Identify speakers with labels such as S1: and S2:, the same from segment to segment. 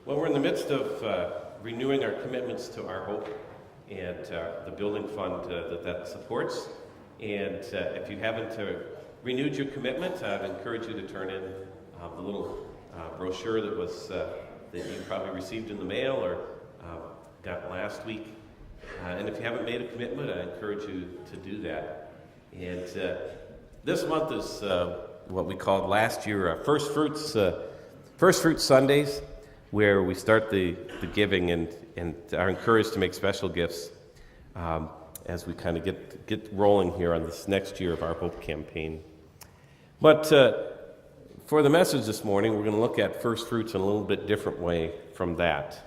S1: Well, we're in the midst of renewing our commitments to Our Hope and the building fund that supports. And if you haven't renewed your commitment, I'd encourage you to turn in the little brochure that you probably received in the mail or got last week. And if you haven't made a commitment, I encourage you to do that. And this month is what we called last year First Fruits Sundays, where we start the giving and are encouraged to make special gifts as we kind of get rolling here on this next year of our Hope campaign. But for the message this morning, we're going to look at first fruits in a little bit different way from that.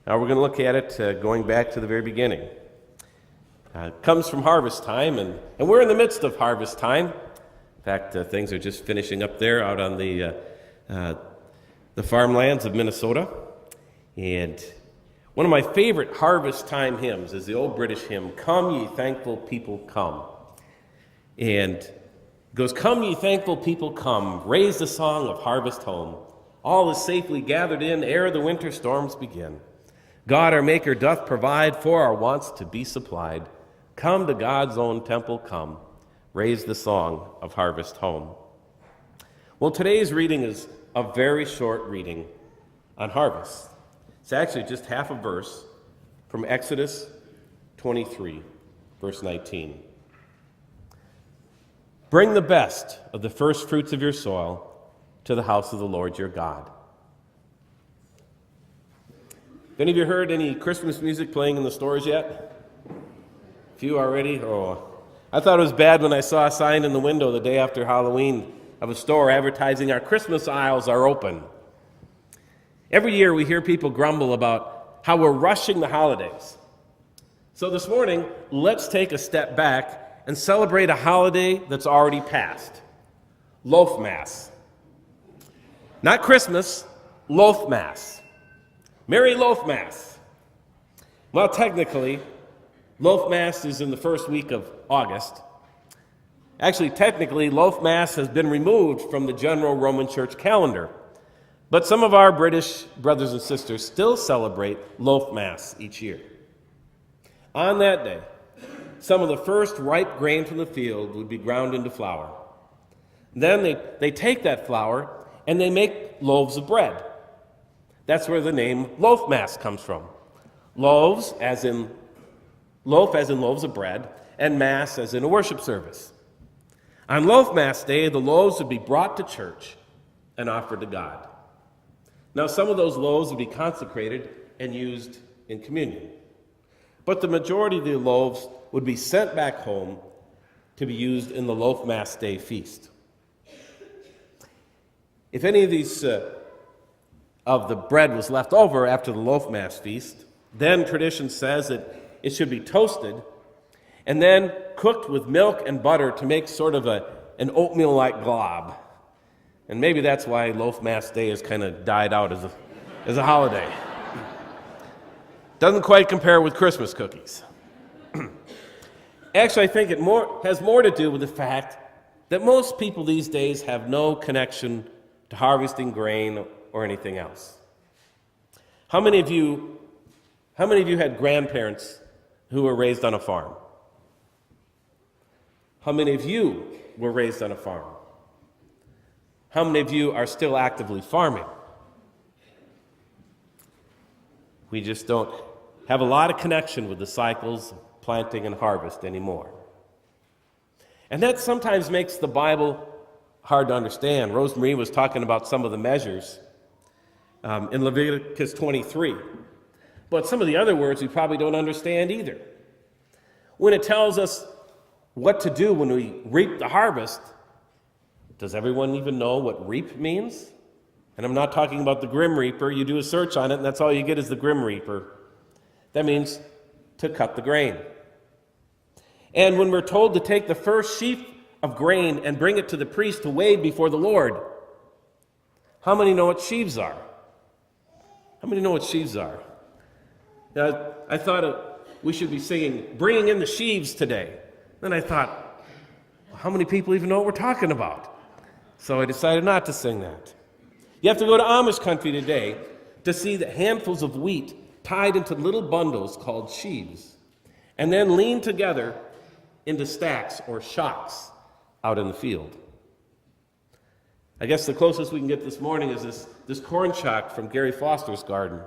S1: Now we're going to look at it going back to the very beginning. It comes from harvest time, and we're in the midst of harvest time. In fact, things are just finishing up there out on the farmlands of Minnesota. And one of my favorite harvest time hymns is the old British hymn, "Come Ye Thankful People Come." And it goes, "Come ye thankful people come, raise the song of harvest home. All is safely gathered in ere the winter storms begin. God our Maker doth provide for our wants to be supplied. Come to God's own temple come, raise the song of harvest home." Well, today's reading is a very short reading on harvest. It's actually just half a verse from Exodus 23, verse 19. "Bring the best of the first fruits of your soil to the house of the Lord your God." Have any of you heard any Christmas music playing in the stores yet? A few already? Oh, I thought it was bad when I saw a sign in the window the day after Halloween of a store advertising our Christmas aisles are open. Every year we hear people grumble about how we're rushing the holidays. So this morning, let's take a step back and celebrate a holiday that's already passed. Loaf Mass. Not Christmas, Loaf Mass. Merry Loaf Mass. Well, technically, Loaf Mass is in the first week of August. Actually, technically, Loaf Mass has been removed from the general Roman Church calendar. But some of our British brothers and sisters still celebrate Loaf Mass each year. On that day, some of the first ripe grain from the field would be ground into flour. Then they take that flour and they make loaves of bread. That's where the name Loaf Mass comes from. Loaf as in loaves of bread, and Mass as in a worship service. On Loaf Mass Day, the loaves would be brought to church and offered to God. Now, some of those loaves would be consecrated and used in communion. But the majority of the loaves would be sent back home to be used in the Loaf Mass Day feast. If any of these of the bread was left over after the Loaf Mass feast, then tradition says that it should be toasted and then cooked with milk and butter to make sort of an oatmeal-like glob. And maybe that's why Loaf Mass Day has kind of died out as a holiday. Doesn't quite compare with Christmas cookies. Actually, I think it has more to do with the fact that most people these days have no connection to harvesting grain or anything else. How many of you had grandparents who were raised on a farm? How many of you were raised on a farm? How many of you are still actively farming? We just don't have a lot of connection with the cycles of planting and harvest anymore. And that sometimes makes the Bible hard to understand. Rosemarie was talking about some of the measures in Leviticus 23. But some of the other words we probably don't understand either. When it tells us what to do when we reap the harvest, does everyone even know what reap means? And I'm not talking about the Grim Reaper. You do a search on it, and that's all you get is the Grim Reaper. That means to cut the grain. And when we're told to take the first sheaf of grain and bring it to the priest to weigh before the Lord, how many know what sheaves are? How many know what sheaves are? Now, I thought we should be singing, "Bringing in the sheaves" today. Then I thought, well, how many people even know what we're talking about? So I decided not to sing that. You have to go to Amish country today to see the handfuls of wheat tied into little bundles called sheaves, and then leaned together into stacks or shocks out in the field. I guess the closest we can get this morning is this corn shock from Gary Foster's garden.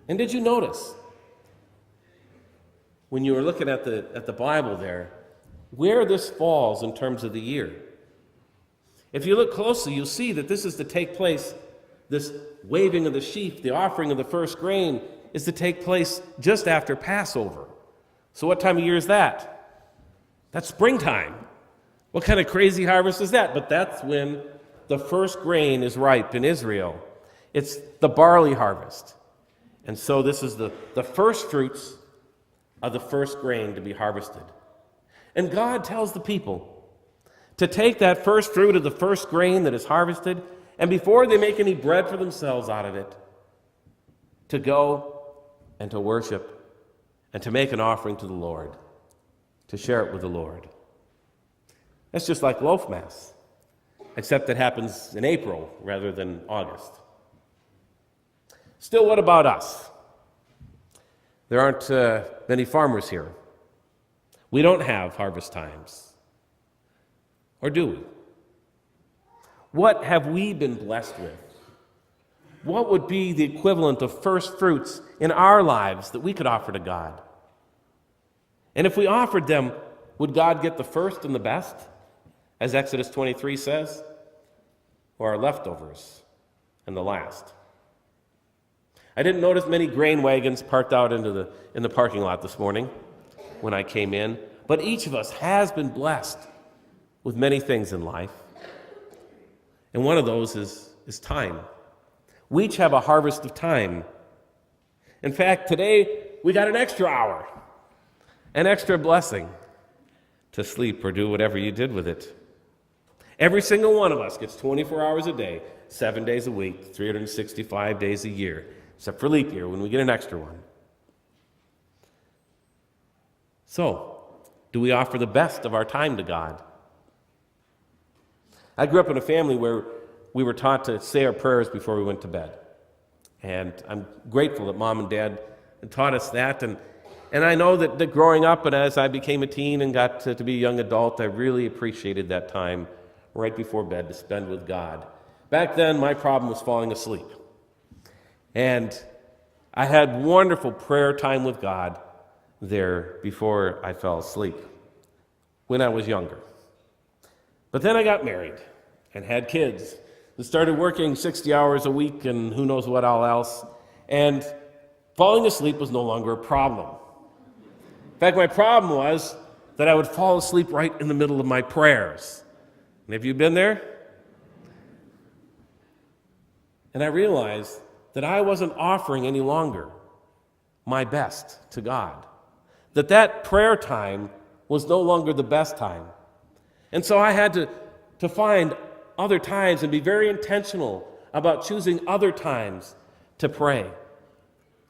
S1: And did you notice, when you were looking at the Bible there, where this falls in terms of the year? If you look closely, you'll see that this is to take place, this waving of the sheaf, the offering of the first grain, is to take place just after Passover. So what time of year is that? That's springtime. What kind of crazy harvest is that? But that's when the first grain is ripe in Israel. It's the barley harvest. And so this is the first fruits of the first grain to be harvested. And God tells the people to take that first fruit of the first grain that is harvested, and before they make any bread for themselves out of it, to go and to worship and to make an offering to the Lord, to share it with the Lord. That's just like loaf mass, except it happens in April rather than August. Still, what about us? There aren't many farmers here. We don't have harvest times. Or do we? What have we been blessed with? What would be the equivalent of first fruits in our lives that we could offer to God? And if we offered them, would God get the first and the best, as Exodus 23 says, or our leftovers and the last? I didn't notice many grain wagons parked out in the parking lot this morning when I came in, but each of us has been blessed with many things in life. And one of those is time. We each have a harvest of time. In fact, today we got an extra hour, an extra blessing to sleep or do whatever you did with it. Every single one of us gets 24 hours a day, 7 days a week, 365 days a year, except for leap year when we get an extra one. So, do we offer the best of our time to God? I grew up in a family where we were taught to say our prayers before we went to bed. And I'm grateful that Mom and Dad taught us that. And I know that growing up and as I became a teen and got to be a young adult, I really appreciated that time right before bed to spend with God. Back then, my problem was falling asleep. And I had wonderful prayer time with God there before I fell asleep when I was younger. But then I got married and had kids and started working 60 hours a week and who knows what all else. And falling asleep was no longer a problem. In fact, my problem was that I would fall asleep right in the middle of my prayers. And have you been there? And I realized that I wasn't offering any longer my best to God. That prayer time was no longer the best time. And so I had to find other times and be very intentional about choosing other times to pray,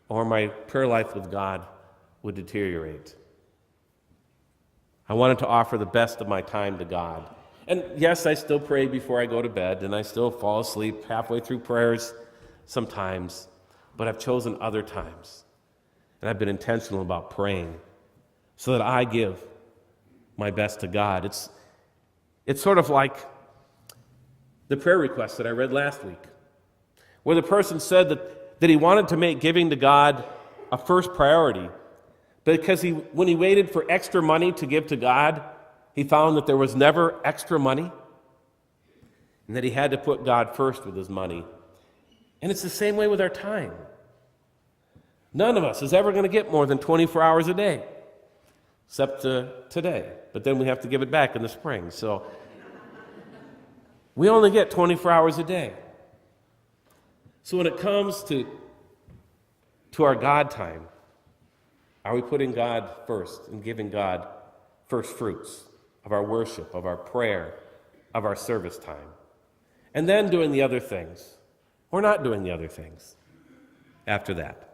S1: or my prayer life with God would deteriorate. I wanted to offer the best of my time to God. And yes, I still pray before I go to bed, and I still fall asleep halfway through prayers sometimes, but I've chosen other times. And I've been intentional about praying so that I give my best to God. It's sort of like the prayer request that I read last week, where the person said that he wanted to make giving to God a first priority, because when he waited for extra money to give to God, he found that there was never extra money, and that he had to put God first with his money. And it's the same way with our time. None of us is ever going to get more than 24 hours a day, except today. But then we have to give it back in the spring. So we only get 24 hours a day. So when it comes to our God time, are we putting God first and giving God first fruits of our worship, of our prayer, of our service time? And then doing the other things, or not doing the other things after that?